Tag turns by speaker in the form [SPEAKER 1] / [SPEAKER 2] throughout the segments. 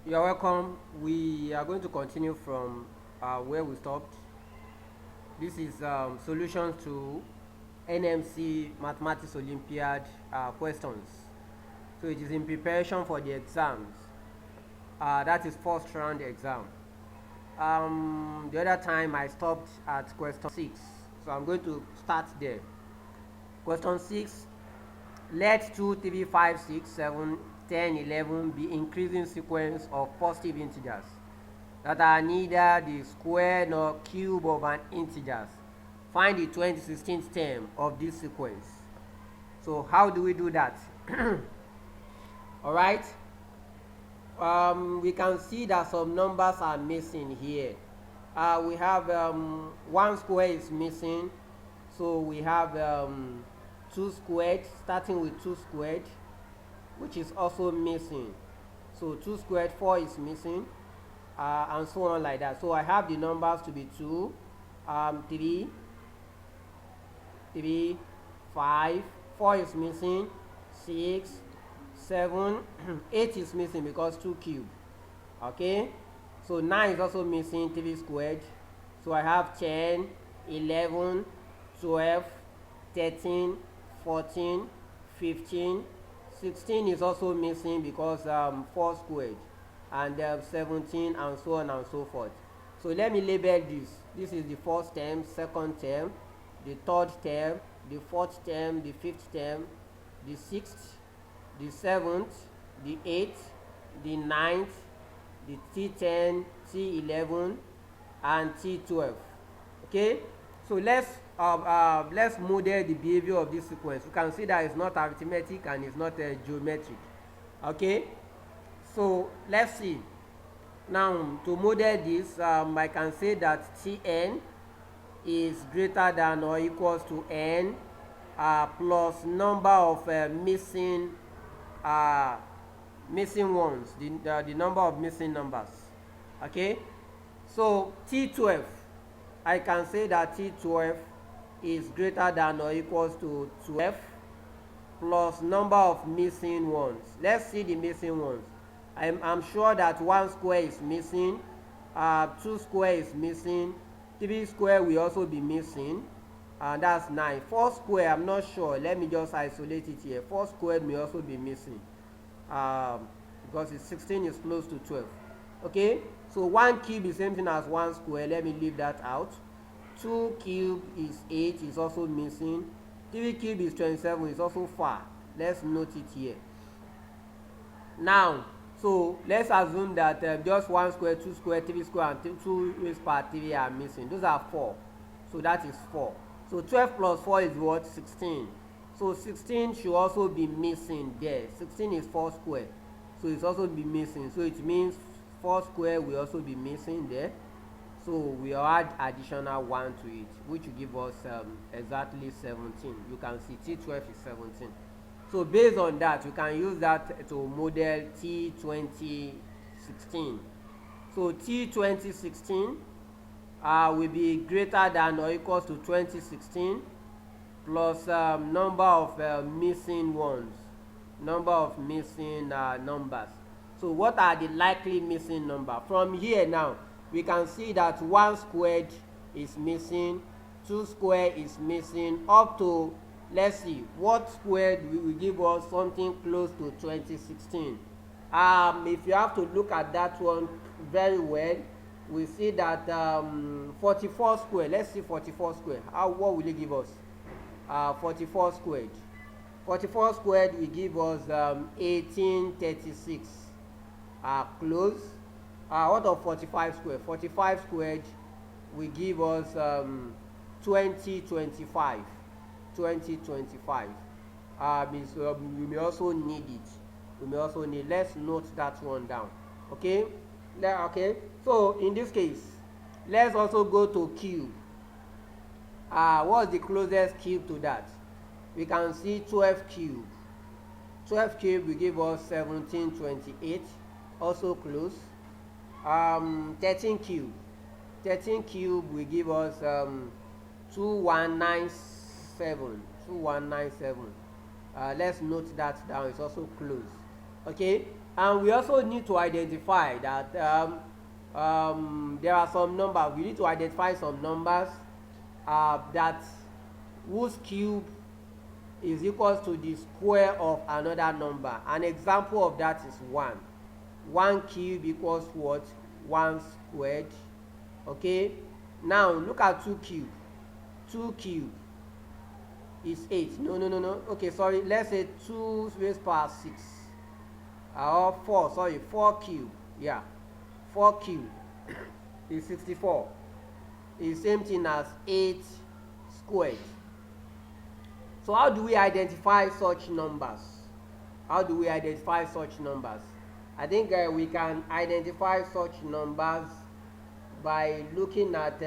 [SPEAKER 1] You're welcome. We are going to continue from where we stopped. This is solutions to NMC Mathematics Olympiad questions. So it is in preparation for the exams. That is first round exam. The other time I stopped at question 6. So I'm going to start there. Question 6. Let 2, 3, 5, 6, 7, 10, 11 be increasing sequence of positive integers that are neither the square nor cube of an integers. Find the 2016th term of this sequence. So how do we do that? Alright. We can see that some numbers are missing here. We have 1 square is missing. So we have 2 squared, starting with 2 squared, which is also missing. So 2 squared, 4 is missing, and so on like that. So I have the numbers to be 2, 3, 5, 4 is missing, 6, 7, 8 is missing because 2 cubed. Okay, so 9 is also missing, 3 squared. So I have 10, 11, 12, 13, 14, 15, 16 is also missing because 4 squared, and 17, and so on and so forth. So let me label this. This is the first term, second term, the third term, the fourth term, the fifth term, the sixth, the seventh, the eighth, the ninth, the T10, T11, and T12. Okay, so let's model the behavior of this sequence. You can see that it's not arithmetic and it's not geometric. Okay, so let's see. Now to model this, I can say that Tn is greater than or equals to n plus number of missing ones, the number of missing numbers. Okay, so T12, I can say that T12 is greater than or equals to 12 plus number of missing ones. Let's see the missing ones. I'm sure that 1 square is missing, 2 square is missing, 3 square will also be missing, and that's 9. 4 square, I'm not sure. Let me just isolate it here. 4 square may also be missing because 16 is close to 12. Okay, so 1 cube is same thing as 1 square. Let me leave that out. 2 cube is 8, is also missing. 3 cube is 27, is also far. Let's note it here. Now, so let's assume that just 1 square, 2 square, 3 square, and 2 raised power 3 are missing. Those are 4. So that is 4. So 12 plus 4 is what? 16. So 16 should also be missing there. 16 is 4 square. So it's also be missing. So it means 4 square will also be missing there. So we add additional 1 to it, which will give us exactly 17. You can see T12 is 17. So based on that, you can use that to model T2016. So T2016 will be greater than or equals to 2016 plus number of missing ones, number of missing numbers. So what are the likely missing number? From here now, we can see that 1 squared is missing, 2 square is missing, up to, let's see, what squared will give us something close to 2016. If you have to look at that one very well, we see that 44 square, let's see 44 square. What will it give us? 44 squared. 44 squared will give us 1836. Close. What of 45 squared? 45 squared will give us 2025. 2025. We may also need it. Let's note that one down. Okay. Okay. So in this case, let's also go to cube. What's the closest cube to that? We can see 12 cube. 12 cube will give us 1728. Also close. 13 cube. 13 cube will give us 2197. 2197. Let's note that down. It's also close. Okay, And we also need to identify that there are some numbers. We need to identify some numbers that whose cube is equal to the square of another number. An example of that is 1. 1 cube equals what? 1 squared. Okay. Now look at 2 cube. 2 cube is 8. No. Okay, sorry. Let's say 2 raised power 6. Or 4. Sorry, 4 cube. Yeah. 4 cube is 64. Is same thing as 8 squared. So how do we identify such numbers? How do we identify such numbers? I think we can identify such numbers by looking at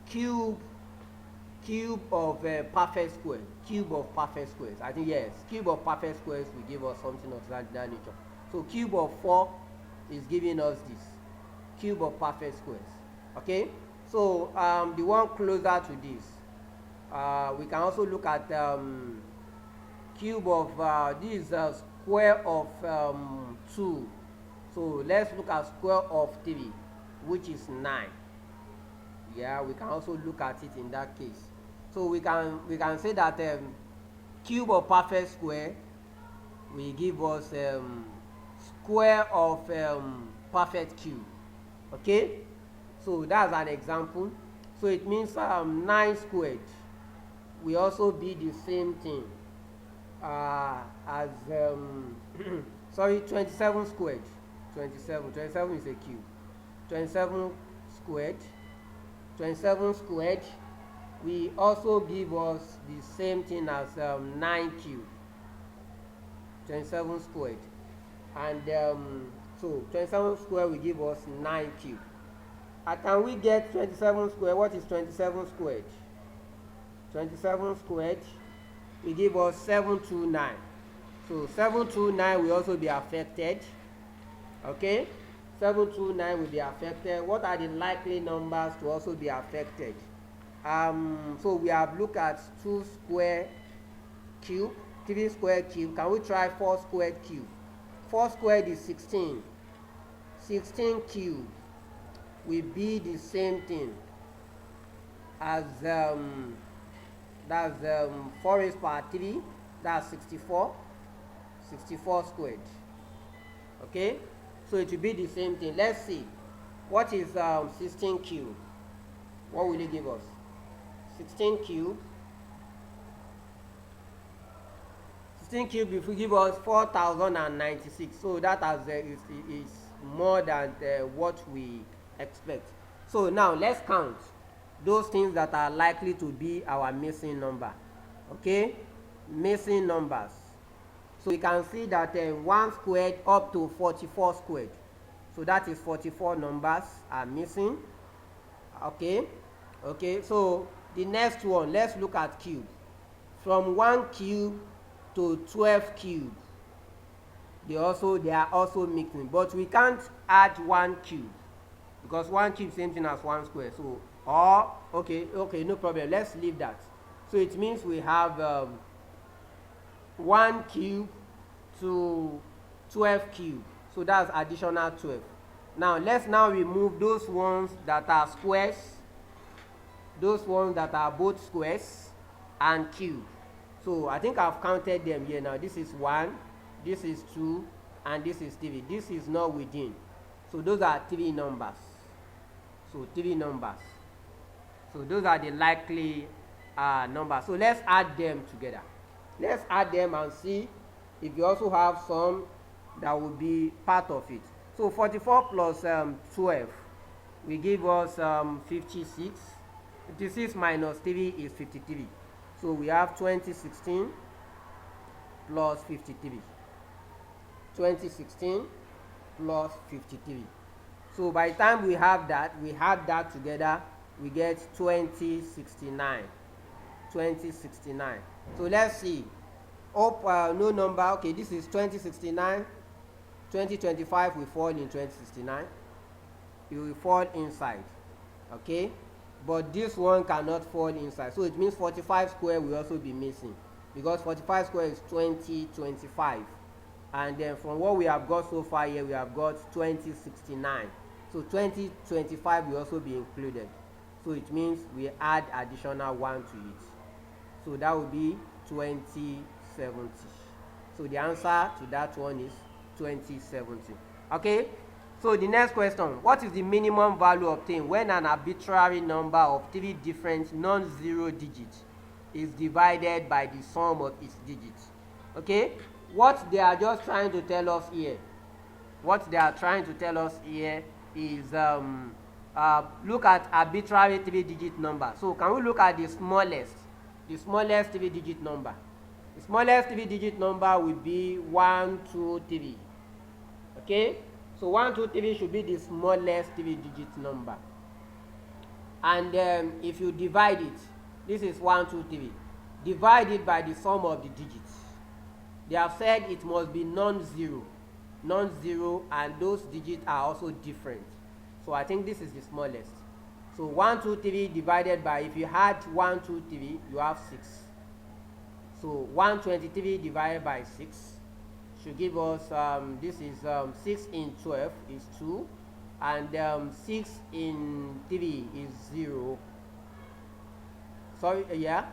[SPEAKER 1] cube of perfect square. Cube of perfect squares. I think yes. Cube of perfect squares will give us something of that nature. So cube of 4 is giving us this. Cube of perfect squares. Okay. So the one closer to this. We can also look at cube of this is square of 2. So let's look at square of 3, which is 9. Yeah, we can also look at it in that case. So we can say that cube of perfect square will give us square of perfect cube. Okay, so that's an example. So it means 9 squared will also be the same thing as sorry, 27 squared. 27 is a cube. 27 squared will also give us the same thing as 9 cube. 27 squared, and so 27 squared will give us 9 cube. Can we get 27 squared? What is 27 squared? 27 squared will give us 729. So 729 will also be affected. Okay, 729 will be affected. What are the likely numbers to also be affected? So we have looked at 2 square cube, 3 square cube. Can we try 4 squared cube? 4 squared is 16. 16 cube will be the same thing as that's 4 raised power 3. That's 64. 64 squared. Okay, so it will be the same thing. Let's see, what is 16 cube? What will it give us? 16 cube. 16 cube if we give us 4096. So that is more than what we expect. So now let's count those things that are likely to be our missing number. Okay, missing numbers. So we can see that 1 squared up to 44 squared. So that is 44 numbers are missing. Okay. So the next one, let's look at cube. From 1 cube to 12 cube, they are also mixing, but we can't add 1 cube because 1 cube same thing as 1 square. So okay, no problem. Let's leave that. So it means we have 1 cube to 12 cube. So that's additional 12. Now let's remove those ones that are squares, those ones that are both squares and cube. So I think I've counted them here now. This is 1, this is 2, and this is 3. This is not within. So those are 3 numbers. So 3 numbers. So those are the likely numbers. So let's add them together. Let's add them and see if you also have some that will be part of it. So 44 plus 12 will give us 56. 56 minus 3 is 53. So we have 2016 plus 53. 2016 plus 53. So by the time we have that, we add that together, we get 2069. 2069. So let's see. No number. Okay, this is 2069. 2025 will fall in 2069. It will fall inside. Okay, but this one cannot fall inside. So it means 45 square will also be missing because 45 square is 2025. And then from what we have got so far here, we have got 2069. So 2025 will also be included. So it means we add additional 1 to it. So that will be 2070. So the answer to that one is 2070. Okay? So the next question, what is the minimum value obtained when an arbitrary number of 3 different non-zero digits is divided by the sum of its digits? Okay? What they are just trying to tell us here, is look at arbitrary 3-digit number. So can we look at the smallest 3-digit number? The smallest 3-digit number will be 1, 2, 3. Okay? So 1, 2, 3 should be the smallest 3-digit number. And if you divide it, this is 1, 2, 3. Divide it by the sum of the digits. They have said it must be non-zero, and those digits are also different. So I think this is the smallest. So 1, 2, 3 divided by, if you had 1, 2, 3, you have 6. So 123 divided by 6 should give us, this is 6 in 12 is 2, and 6 in 3 is 0. Sorry, yeah.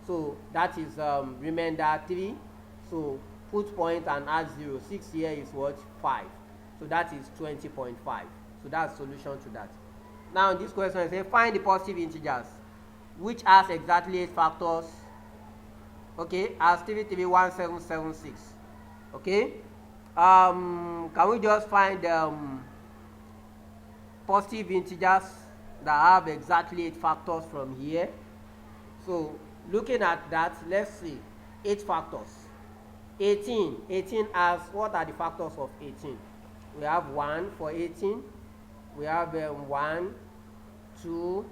[SPEAKER 1] So that is remainder 3. So put point and add 0. 6 here is what? 5. So that is 20.5. So that's solution to that. Now this question says find the positive integers which has exactly 8 factors. Okay, as 331776. Okay. Can we just find positive integers that have exactly 8 factors from here? So looking at that, let's see. 8 factors. 18 has, what are the factors of 18? We have 1 for 18. We have 1, 2,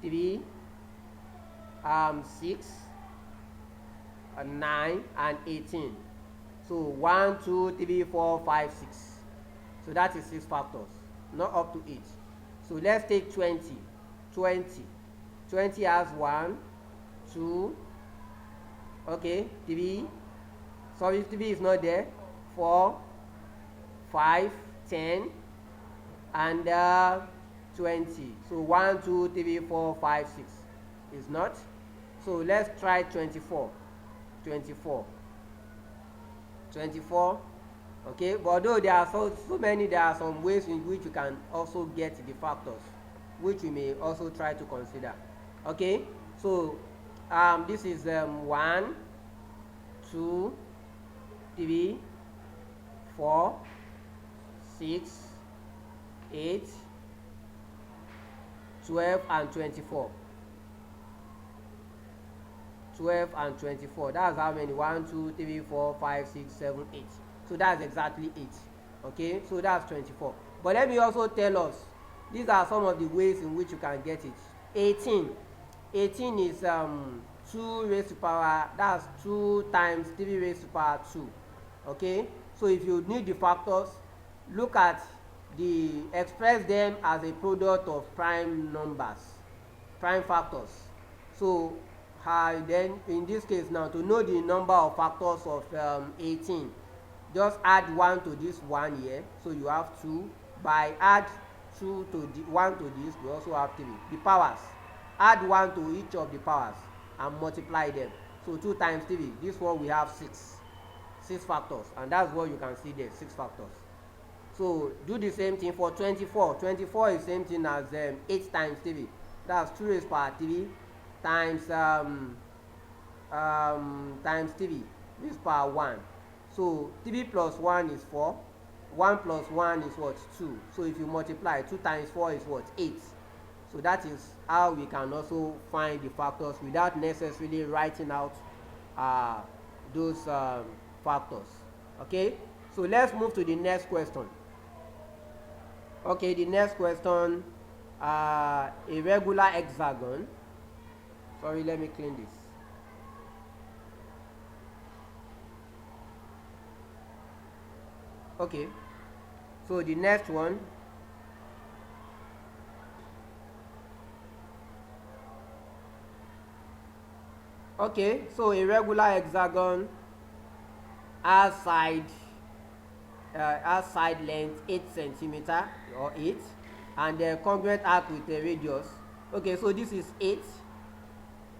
[SPEAKER 1] 3, 6, 9, and 18. So 1, 2, 3, 4, 5, 6. So that is 6 factors, not up to 8. So let's take 20. 20 has 1, 2, okay, 3. Sorry, 3 is not there. 4, 5, 10, and 20. So 1, 2, 3, 4, 5, 6 is not. So let's try 24. 24. Okay, but although there are so many, there are some ways in which you can also get the factors, which we may also try to consider. Okay, so this is 1, 2, 3, 4, 6, 8, 12, and 24. 12 and 24. That's how many? 1, 2, 3, 4, 5, 6, 7, 8. So that's exactly 8. Okay, so that's 24. But let me also tell us, these are some of the ways in which you can get it. 18 is 2 raised to power, that's 2 times 3 raised to power 2. Okay, so if you need the factors, look at express them as a product of prime numbers, prime factors. So then in this case now, to know the number of factors of 18, just add 1 to this one here. So you have 2. By add 2 to 1 to this, we also have 3. The powers, add 1 to each of the powers and multiply them. So 2 times 3, this one we have 6 factors, and that's what you can see there, 6 factors. So do the same thing for 24. 24 is same thing as 8 times 3. That's 2 raised to power 3 times times 3 raised to power 1. So 3 plus 1 is 4. 1 plus 1 is what? 2. So if you multiply, 2 times 4 is what? 8. So that is how we can also find the factors without necessarily writing out those factors. Okay, so let's move to the next question. Okay, the next question, a regular hexagon. Sorry, let me clean this. Okay, so the next one, okay, so a regular hexagon outside outside length 8 centimeter or 8, and the congruent arc with the radius. Okay, so this is 8,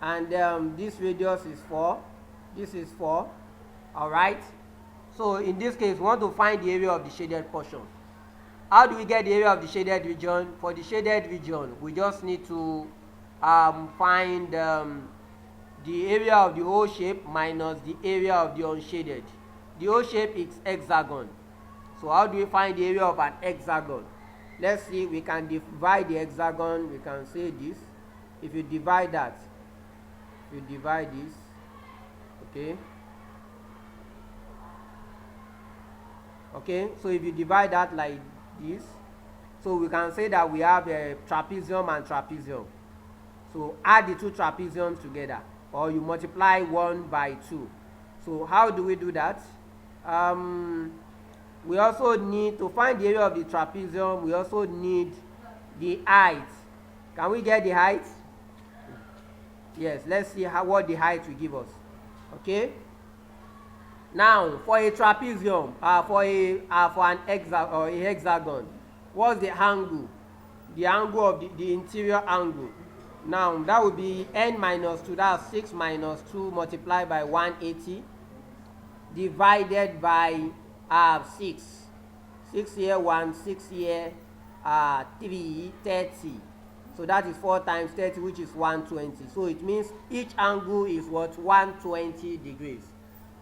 [SPEAKER 1] and this radius is 4, this is 4. All right, so in this case we want to find the area of the shaded portion. How do we get the area of the shaded region? For the shaded region, we just need to find the area of the whole shape minus the area of the unshaded. The whole shape is hexagon. So how do we find the area of an hexagon? Let's see, we can divide the hexagon. We can say this. If you divide that, if you divide this, okay. Okay, so if you divide that like this, so we can say that we have a trapezium and trapezium. So add the two trapeziums together, or you multiply 1 by 2. So how do we do that? We also need to find the area of the trapezium. We also need the height. Can we get the height? Yes, let's see what the height will give us. Okay. Now, for a trapezium, for an hexagon, what's the angle? The angle of the interior angle. Now, that would be n minus 2. That's 6 minus 2 multiplied by 180 divided by 6. 6 here, 1, 6 here, 3, 30. So that is 4 times 30, which is 120. So it means each angle is what? 120 degrees.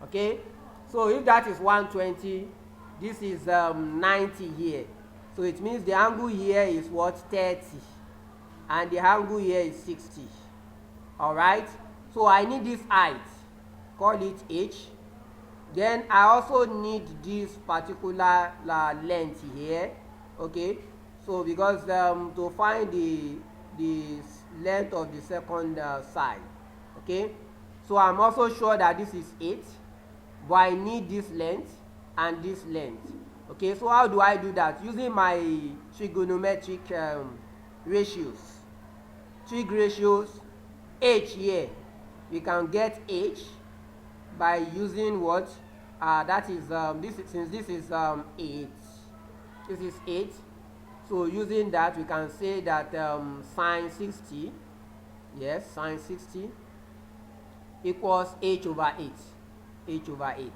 [SPEAKER 1] Okay? So if that is 120, this is 90 here. So it means the angle here is what? 30. And the angle here is 60. Alright? So I need this height. Call it h. Then I also need this particular length here. Okay? So because to find the length of the second side. Okay? So I'm also sure that this is 8. But I need this length and this length. Okay, so how do I do that? Using my trigonometric ratios. Trig ratios, h here. We can get h by using what? That is, since this is 8. This is 8. So using that, we can say that sine 60, yes, sine 60 equals h over 8. H over 8.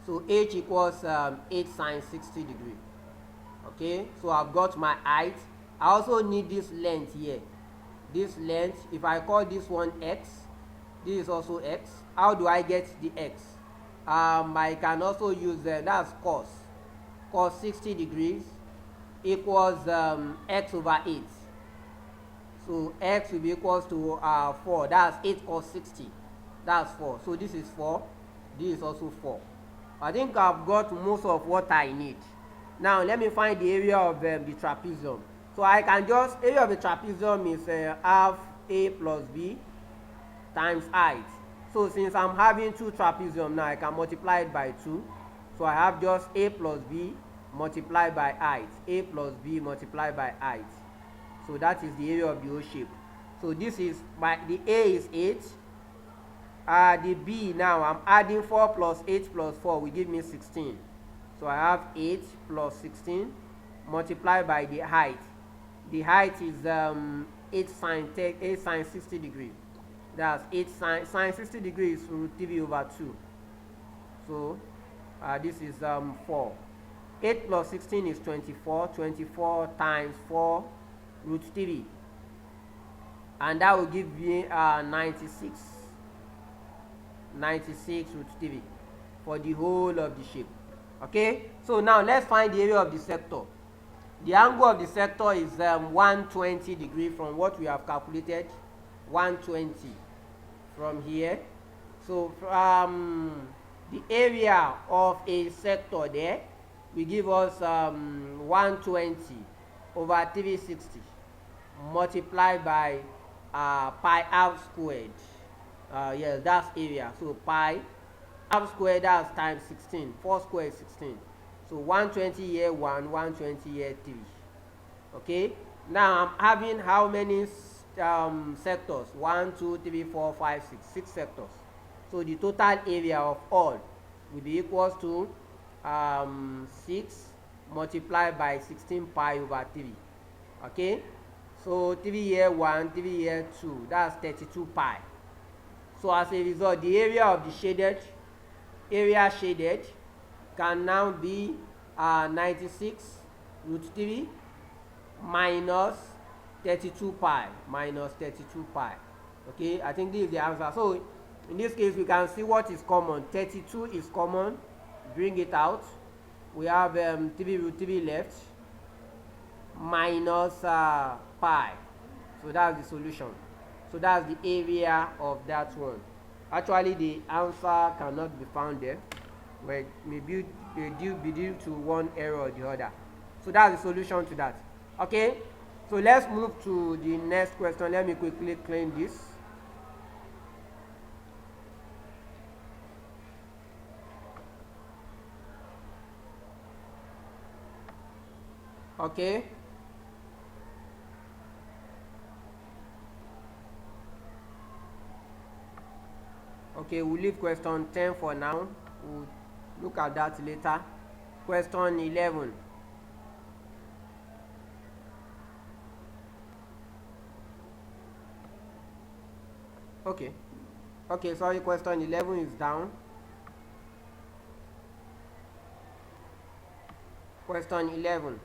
[SPEAKER 1] So h equals 8 sine 60 degree. Okay, so I've got my height. I also need this length here. This length, if I call this one x, this is also x. How do I get the x? I can also use that's cos. Cos 60 degrees equals x over 8. So x will be equals to 4. That's 8 cos 60. That's 4. So this is 4. This is also 4. I think I've got most of what I need. Now let me find the area of the trapezium. So I can just, area of the trapezium is half a plus b times height. So since I'm having two trapezium now, I can multiply it by 2. So I have just a plus b multiplied by height. A plus b multiplied by height. So that is the area of the O shape. So this is, the a is 8. The b now, I'm adding 4 plus 8 plus 4 will give me 16. So I have 8 plus 16 multiplied by the height. The height is 8 sine 60 degrees. That's 8 sine 60 degrees root 3 over 2. So this is 4. 8 plus 16 is 24. 24 times 4 root 3. And that will give me 96. 96 root 3 for the whole of the shape. Okay, so now let's find the area of the sector. The angle of the sector is 120 degrees from what we have calculated. 120 from here. So the area of a sector there will give us 120 over 360 multiplied by pi half squared. Yes, that's area. So pi half squared, that's times 16. 4 squared is 16. So 120 here 1, 120 here 3. Okay. Now I'm having how many sectors? 1, 2, 3, 4, 5, 6. 6 sectors. So the total area of all will be equals to 6 multiplied by 16 pi over 3. Okay, so 3 here 1, 3 here 2, that's 32 pi. So as a result, the area of the shaded can now be 96 root 3 minus 32 pi Okay, I think this is the answer. So in this case, we can see what is common. 32 is common. Bring it out. We have 3 root 3 left minus pi. So that's the solution. So that's the area of that one. Actually, the answer cannot be found there, but maybe be due to one error or the other. So that's the solution to that. Okay, so let's move to the next question. Let me quickly clean this. Okay. Okay, we'll leave question 10 for now. We'll look at that later. Question 11. Okay, sorry, question 11 is down. Question 11.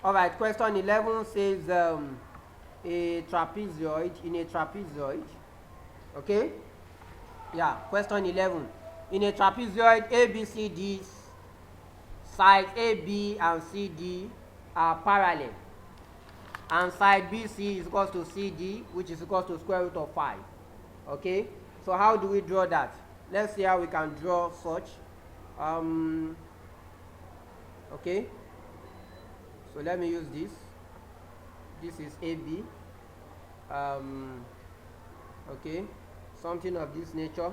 [SPEAKER 1] Alright, question 11 says a trapezoid, in a trapezoid. Okay? Yeah, question 11. In a trapezoid, ABCD's sides AB and CD are parallel. And side BC is equal to CD, which is equal to square root of 5. Okay? So how do we draw that? Let's see how we can draw such. Okay? So let me use this. This is AB. Okay, something of this nature.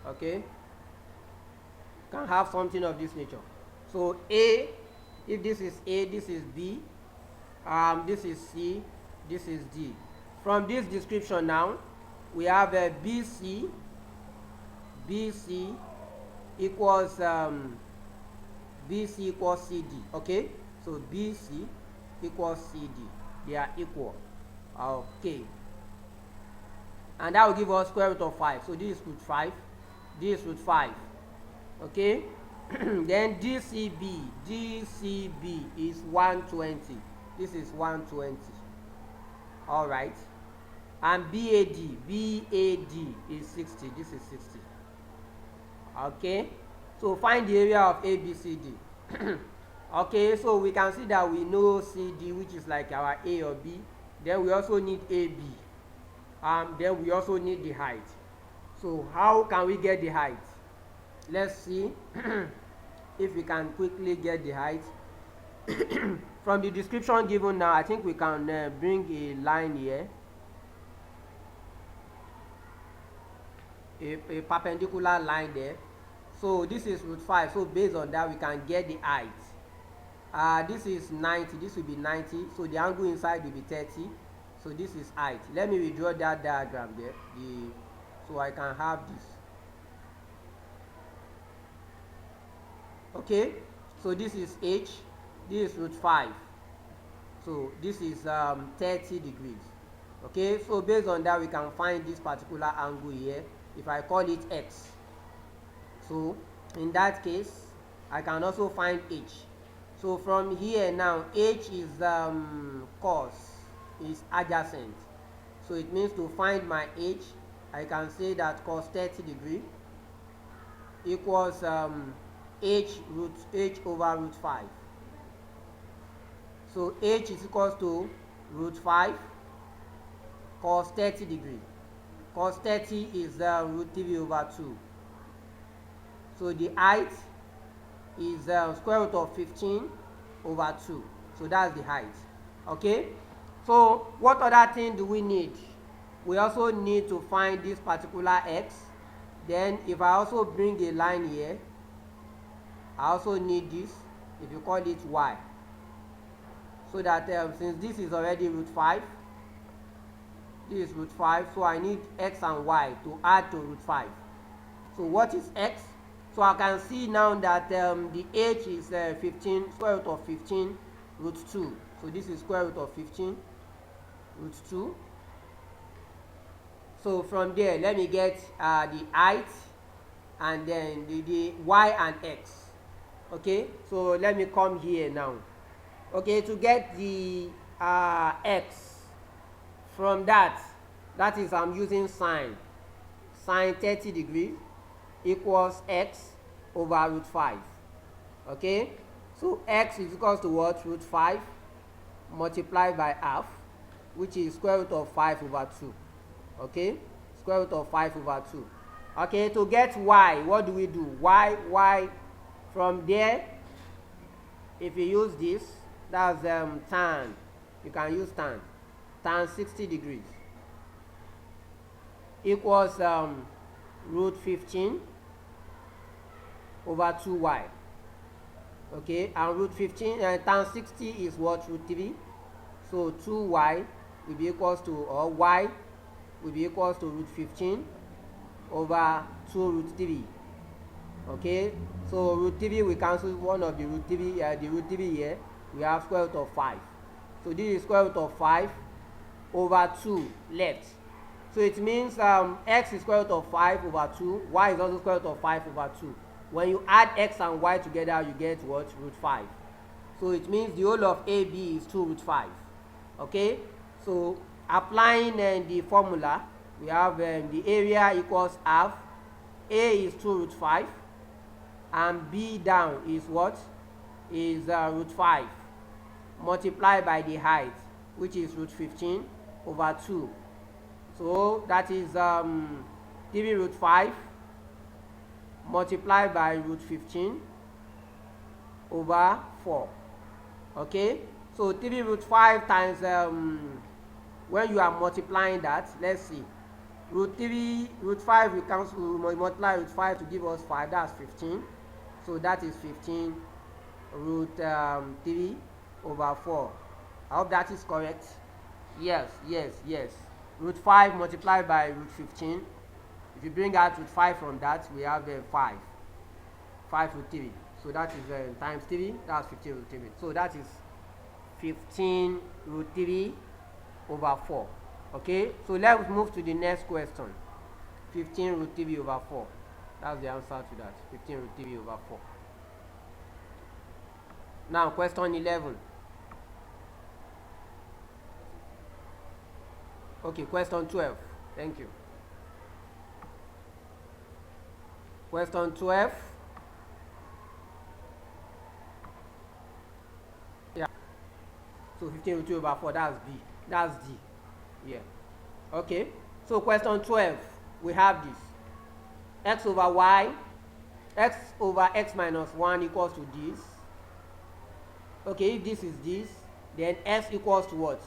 [SPEAKER 1] Okay, can have something of this nature. So A, if this is A, this is B, this is C, this is D. From this description now, we have a BC equals CD. Okay, so BC equals CD. They are equal. Okay, and that will give us square root of 5. So this is root 5. This is root 5. Okay, then DCB is 120. This is 120. All right, and BAD is 60. This is 60. Okay, so find the area of ABCD. Okay, so we can see that we know CD, which is like our A or B. Then we also need AB. Then we also need the height. So how can we get the height? Let's see if we can quickly get the height. From the description given now, I think we can bring a line here. A perpendicular line there. So this is root 5. So based on that, we can get the height. This is 90. This will be 90. So the angle inside will be 30. So this is height. Let me redraw that diagram there. So I can have this. Okay. So this is H. This is root 5. So this is 30 degrees. Okay. So based on that, we can find this particular angle here. If I call it X. So in that case, I can also find H. So from here now, H is cos, is adjacent. So it means to find my H, I can say that cos 30 degree equals H over root 5. So H is equals to root 5 cos 30 degree. Cos 30 is root 3 over 2. So the height is square root of 15 over 2. So that's the height. Okay. So what other thing do we need? We also need to find this particular X. Then if I also bring a line here, I also need this. If you call it Y. so that since this is already root 5, this is root 5, so I need x and y to add to root 5. So what is x? So I can see now that the h is 15, square root of 15 root 2. So this is square root of 15 root 2. So from there, let me get the height and then the y and x. Okay, so let me come here now. Okay, to get the x, from that is I'm using sine 30 degrees equals x over root 5. Okay, so x is equals to what? Root 5 multiplied by half, which is square root of 5 over 2. Okay, square root of 5 over 2. Okay, to get y, what do we do? Y, from there, if you use this, that's tan, you can use tan 60 degrees equals root 15 over 2y. Okay, and root 15 and tan 60 is what? Root 3. So 2y will be equals to, or y will be equals to root 15 over 2 root 3. Okay, so root 3, we cancel one of the root 3, the root 3 here, we have square root of 5. So this is square root of 5 over 2 left. So it means x is square root of 5 over 2, y is also square root of 5 over 2. When you add x and y together, you get what? Root 5. So it means the whole of AB is 2 root 5. Okay, so applying the formula, we have the area equals half. A is 2 root 5 and B down is what? Is root 5 multiplied by the height, which is root 15 over 2. So that is 3 root 5 multiplied by root 15 over 4. Okay, so 3 root 5 times when you are multiplying that, let's see, root 5 we cancel, we multiply root 5 to give us 5, that's 15. So that is 15 root 3 over 4. I hope that is correct. Yes. Root 5 multiplied by root 15. If you bring out root 5 from that, we have 5 root 3. So that is times 3, that's 15 root 3. So that is 15 root 3 over 4. Okay, so let's move to the next question. 15 root 3 over 4. That's the answer to that. 15 root 3 over 4. Now, question 11. Okay, question 12. Thank you. Question 12. Yeah. So 15 root 3 over 4, that's B. That's D. Yeah. Okay. So question 12, we have this. X over y, x over x minus 1 equals to this. Okay, if this is this, then x equals to what?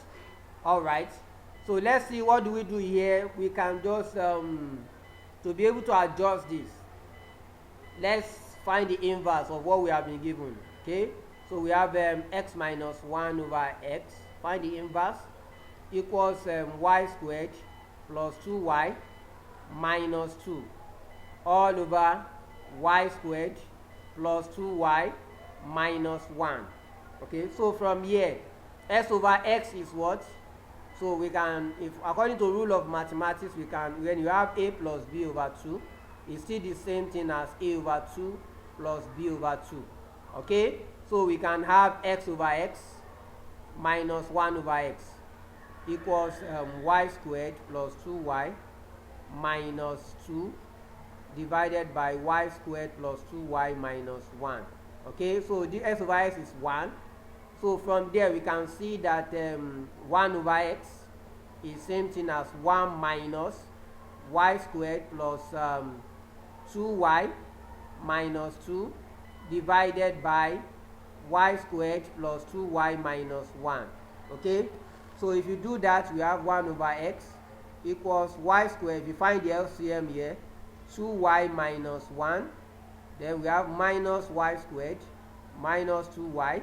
[SPEAKER 1] Alright. So let's see, what do we do here? We can just, to be able to adjust this, let's find the inverse of what we have been given. Okay, so we have x minus 1 over x, find the inverse, equals y squared plus 2y minus 2 all over y squared plus 2y minus 1. Okay, so from here, s over x is what? So we can, if according to rule of mathematics, we can, when you have a plus b over 2, it's still the same thing as a over 2 plus b over 2. Okay, so we can have x over x minus 1 over x equals y squared plus 2y minus 2 divided by y squared plus 2y minus 1. Okay, so the x over x is 1. So from there we can see that 1 over x is same thing as 1 minus y squared plus 2y minus 2 divided by y squared plus 2y minus 1. Okay, so if you do that, we have 1 over x equals y squared. If you find the LCM here, 2y minus 1, then we have minus y squared minus 2y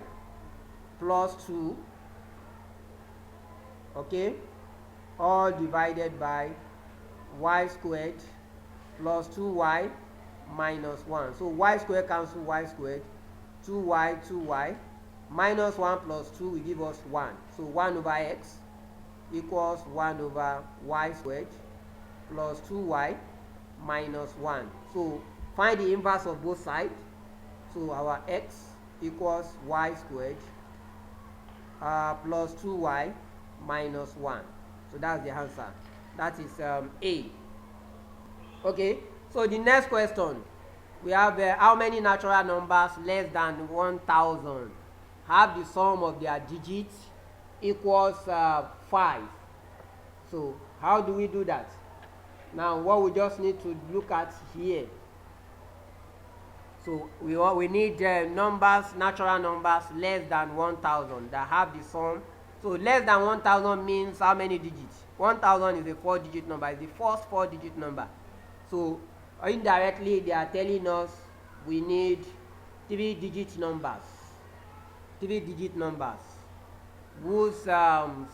[SPEAKER 1] plus 2 okay, all divided by y squared plus 2y minus 1. So y squared cancel y squared, 2y minus 1 plus 2 will give us 1. So 1 over x equals 1 over y squared plus 2y minus 1. So find the inverse of both sides. So our x equals y squared plus 2y minus 1. So that's the answer. That is A. Okay, so the next question, we have how many natural numbers less than 1000 have the sum of their digits equals 5. So how do we do that? Now what we just need to look at here, so we need numbers, natural numbers less than 1000 that have the sum. So less than 1000 means how many digits? 1000 is a 4-digit number, it's the first 4-digit number. So indirectly they are telling us we need 3-digit numbers. 3-digit numbers whose sum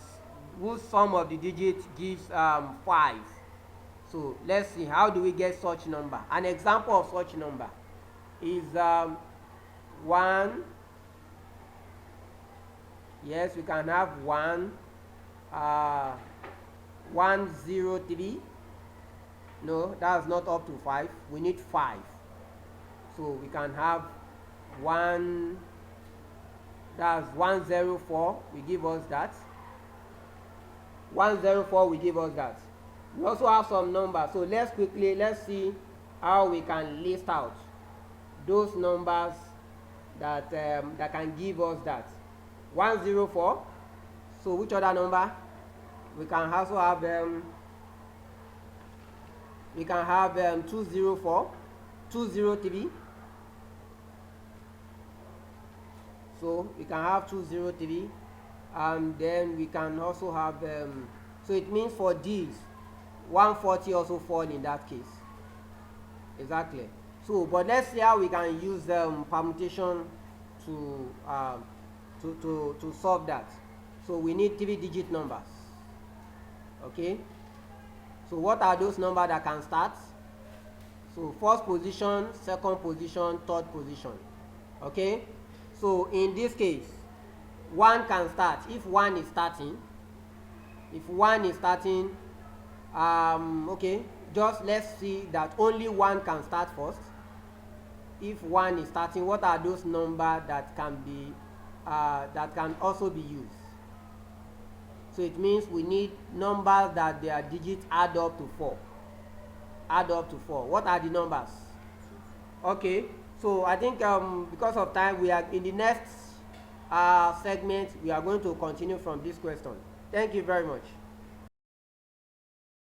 [SPEAKER 1] of the digits gives 5. So let's see, how do we get such number? An example of such number is 1. Yes, we can have 103. No, that's not up to 5. We need 5. So we can have 1. That's 104. We give us that. 104 will give us that. We also have some numbers. So let's see how we can list out those numbers that that can give us that. 104. So which other number? We can also have 204, 203. So we can have 203, and then we can also have so it means for these 140 also fall in that case. Exactly. So but let's see how we can use permutation to solve that. So we need 3-digit numbers. Okay, so what are those numbers that can start? So first position, second position, third position. Okay, so in this case 1 can start. If 1 is starting, okay, just let's see that only 1 can start first. If 1 is starting, what are those numbers that can be that can also be used? So it means we need numbers that their digits add up to 4. What are the numbers? Okay, so I think because of time, we are in the next segment we are going to continue from this question. Thank you very much.